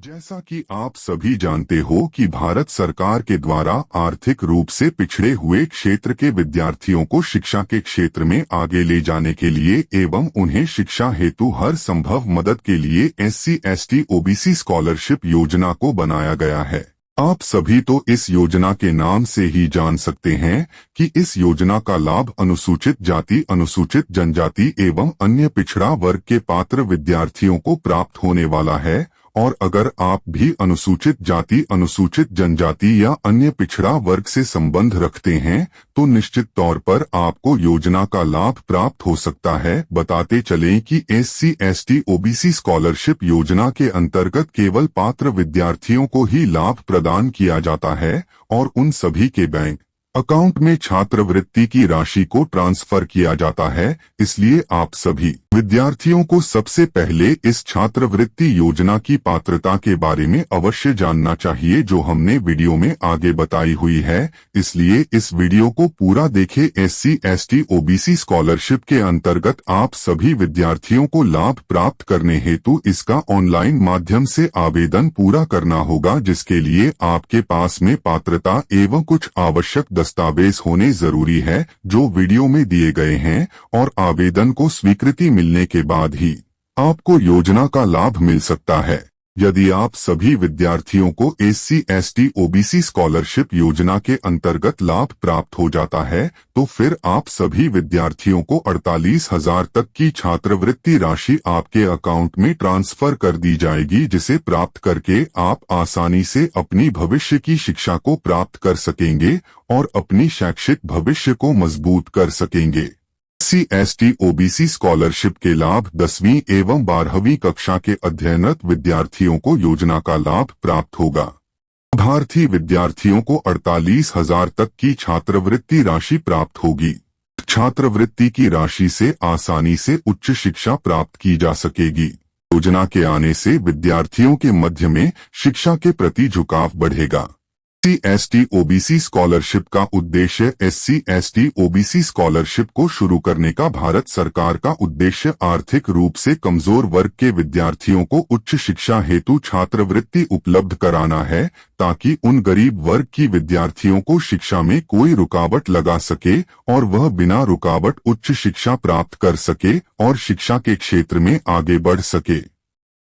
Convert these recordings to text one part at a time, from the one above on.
जैसा कि आप सभी जानते हो कि भारत सरकार के द्वारा आर्थिक रूप से पिछड़े हुए क्षेत्र के विद्यार्थियों को शिक्षा के क्षेत्र में आगे ले जाने के लिए एवं उन्हें शिक्षा हेतु हर संभव मदद के लिए SC/ST OBC स्कॉलरशिप योजना को बनाया गया है। आप सभी तो इस योजना के नाम से ही जान सकते हैं कि इस योजना का लाभ अनुसूचित जाति, अनुसूचित जनजाति एवं अन्य पिछड़ा वर्ग के पात्र विद्यार्थियों को प्राप्त होने वाला है। और अगर आप भी अनुसूचित जाति, अनुसूचित जनजाति या अन्य पिछड़ा वर्ग से संबंध रखते हैं तो निश्चित तौर पर आपको योजना का लाभ प्राप्त हो सकता है। बताते चलें कि SC/ST OBC स्कॉलरशिप योजना के अंतर्गत केवल पात्र विद्यार्थियों को ही लाभ प्रदान किया जाता है और उन सभी के बैंक अकाउंट में छात्रवृत्ति की राशि को ट्रांसफर किया जाता है। इसलिए आप सभी विद्यार्थियों को सबसे पहले इस छात्रवृत्ति योजना की पात्रता के बारे में अवश्य जानना चाहिए, जो हमने वीडियो में आगे बताई हुई है। इसलिए इस वीडियो को पूरा देखें। SC/ST OBC स्कॉलरशिप के अंतर्गत आप सभी विद्यार्थियों को लाभ प्राप्त करने हेतु इसका ऑनलाइन माध्यम से आवेदन पूरा करना होगा, जिसके लिए आपके पास में पात्रता एवं कुछ आवश्यक दस्तावेज होने जरूरी है, जो वीडियो में दिए गए हैं। और आवेदन को स्वीकृति मिलने के बाद ही आपको योजना का लाभ मिल सकता है। यदि आप सभी विद्यार्थियों को SC/ST OBC स्कॉलरशिप योजना के अंतर्गत लाभ प्राप्त हो जाता है तो फिर आप सभी विद्यार्थियों को 48,000 तक की छात्रवृत्ति राशि आपके अकाउंट में ट्रांसफर कर दी जाएगी, जिसे प्राप्त करके आप आसानी से अपनी भविष्य की शिक्षा को प्राप्त कर सकेंगे और अपनी शैक्षिक भविष्य को मजबूत कर सकेंगे। SC/ST OBC स्कॉलरशिप के लाभ 10वीं एवं 12वीं कक्षा के अध्ययनरत विद्यार्थियों को योजना का लाभ प्राप्त होगा। लाभार्थी विद्यार्थियों को 48,000 तक की छात्रवृत्ति राशि प्राप्त होगी। छात्रवृत्ति की राशि से आसानी से उच्च शिक्षा प्राप्त की जा सकेगी। योजना के आने से विद्यार्थियों के मध्य में शिक्षा के प्रति झुकाव बढ़ेगा। SC/ST OBC स्कॉलरशिप का उद्देश्य SC/ST OBC स्कॉलरशिप को शुरू करने का भारत सरकार का उद्देश्य आर्थिक रूप से कमजोर वर्ग के विद्यार्थियों को उच्च शिक्षा हेतु छात्रवृत्ति उपलब्ध कराना है, ताकि उन गरीब वर्ग की विद्यार्थियों को शिक्षा में कोई रुकावट लगा सके और वह बिना रुकावट उच्च शिक्षा प्राप्त कर सके और शिक्षा के क्षेत्र में आगे बढ़ सके।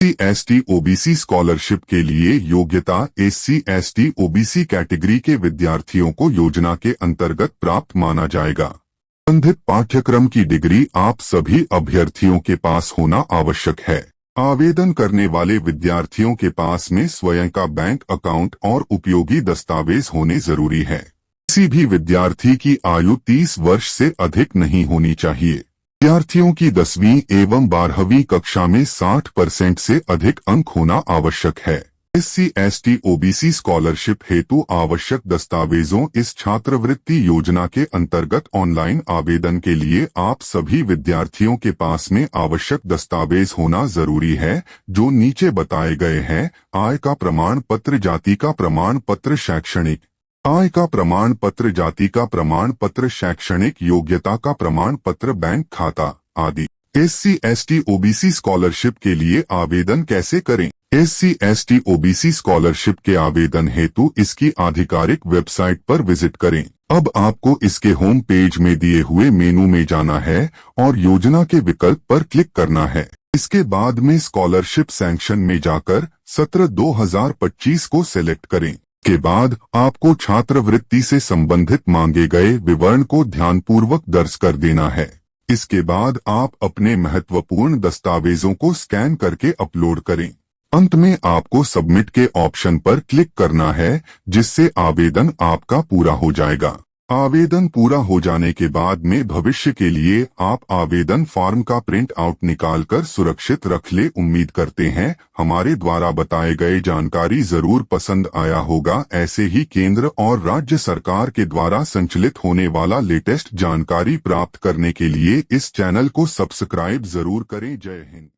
SC/ST OBC स्कॉलरशिप के लिए योग्यता SC/ST OBC कैटेगरी के विद्यार्थियों को योजना के अंतर्गत प्राप्त माना जाएगा। संबंधित पाठ्यक्रम की डिग्री आप सभी अभ्यर्थियों के पास होना आवश्यक है। आवेदन करने वाले विद्यार्थियों के पास में स्वयं का बैंक अकाउंट और उपयोगी दस्तावेज होने जरूरी है। किसी भी विद्यार्थी की आयु 30 वर्ष से अधिक नहीं होनी चाहिए। विद्यार्थियों की 10वीं एवं 12वीं कक्षा में 60% से अधिक अंक होना आवश्यक है। SC/ST OBC स्कॉलरशिप हेतु आवश्यक दस्तावेजों। इस छात्रवृत्ति योजना के अंतर्गत ऑनलाइन आवेदन के लिए आप सभी विद्यार्थियों के पास में आवश्यक दस्तावेज होना जरूरी है, जो नीचे बताए गए हैं। आय का प्रमाण पत्र, जाति का प्रमाण पत्र, शैक्षणिक आय का प्रमाण पत्र, जाति का प्रमाण पत्र, शैक्षणिक योग्यता का प्रमाण पत्र, बैंक खाता आदि। SC/ST OBC स्कॉलरशिप के लिए आवेदन कैसे करें? SC/ST OBC स्कॉलरशिप के आवेदन हेतु इसकी आधिकारिक वेबसाइट पर विजिट करें। अब आपको इसके होम पेज में दिए हुए मेनू में जाना है और योजना के विकल्प पर क्लिक करना है। इसके बाद में स्कॉलरशिप सैंक्शन में जाकर सत्र 2025 को सिलेक्ट करें। के बाद आपको छात्रवृत्ति से संबंधित मांगे गए विवरण को ध्यानपूर्वक दर्ज कर देना है। इसके बाद आप अपने महत्वपूर्ण दस्तावेजों को स्कैन करके अपलोड करें। अंत में आपको सबमिट के ऑप्शन पर क्लिक करना है, जिससे आवेदन आपका पूरा हो जाएगा। आवेदन पूरा हो जाने के बाद में भविष्य के लिए आप आवेदन फॉर्म का प्रिंट आउट निकालकर सुरक्षित रख ले। उम्मीद करते हैं हमारे द्वारा बताए गए जानकारी जरूर पसंद आया होगा। ऐसे ही केंद्र और राज्य सरकार के द्वारा संचालित होने वाला लेटेस्ट जानकारी प्राप्त करने के लिए इस चैनल को सब्सक्राइब जरूर करें। जय हिंद।